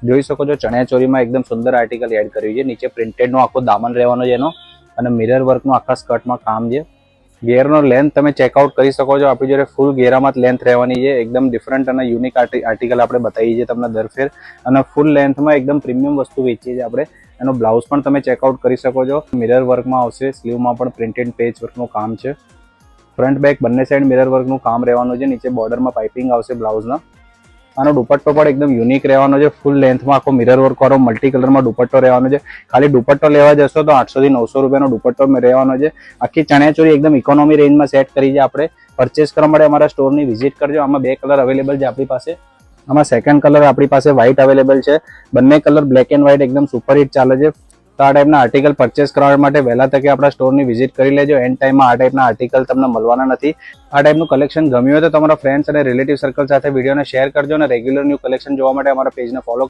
જોઈ શકો છો ચણિયાચોળીમાં એકદમ સુંદર આર્ટિકલ એડ કર્યું છે. નીચે પ્રિન્ટેડનો આખો દામન રહેવાનો છે એનો, અને મિરર વર્કનું આખા સ્કર્ટમાં કામ છે. ગેરનો લેન્થ તમે ચેકઆઉટ કરી શકો છો. આપણી જોડે ફૂલ ગેરામાં જ લેન્થ રહેવાની છે. એકદમ ડિફરન્ટ અને યુનિક આર્ટિકલ આપણે બતાવીએ છીએ તમને દર ફેર, અને ફૂલ લેન્થમાં એકદમ પ્રીમિયમ વસ્તુ વેચીએ છીએ આપણે. એનો બ્લાઉઝ પણ તમે ચેકઆઉટ કરી શકો છો. મિરર વર્કમાં આવશે, સ્લીવમાં પણ પ્રિન્ટેડ પેચ વર્કનું કામ છે. ફ્રન્ટ બેક બંને સાઈડ મિરર વર્કનું કામ રહેવાનું છે. નીચે બોર્ડરમાં પાઇપિંગ આવશે બ્લાઉઝના. આનો દુપટ્ટો પણ એકદમ યુનિક રહેવાનો છે. ફૂલ લેન્થમાં આખો મિરર વર્ક વાળો મલ્ટી કલરમાં દુપટ્ટો રહેવાનો છે. ખાલી દુપટ્ટો લેવા જશો તો 800 થી 900 રૂપિયાનો દુપટ્ટો રહેવાનો છે. આખી ચણિયાચોળી એકદમ ઇકોનોમી રેન્જમાં સેટ કરી છે. આપણે પરચેસ કરવા માટે અમારા સ્ટોરની વિઝિટ કરજો. આમાં 2 કલર અવેલેબલ છે આપણી પાસે. આમાં સેકન્ડ કલર આપણી પાસે વ્હાઇટ અવેલેબલ છે. બંને કલર બ્લેક એન્ડ વ્હાઇટ એકદમ સુપરહિટ ચાલે છે. તો આ ટાઈપના આર્ટિકલ પરચેસ કરવા માટે વહેલા તકે આપણા સ્ટોરની વિઝિટ કરી લેજો. એન્ડ ટાઈમમાં આ ટાઈપના આર્ટિકલ તમને મળવાના નથી. આ ટાઈપનું કલેક્શન ગમ્યું હોય તો તમારા ફ્રેન્ડ્સ અને રિલેટિવ સર્કલ સાથે વિડીયોને શેર કરજો, અને રેગ્યુલર ન્યૂ કલેક્શન જોવા માટે અમારા પેજને ફોલો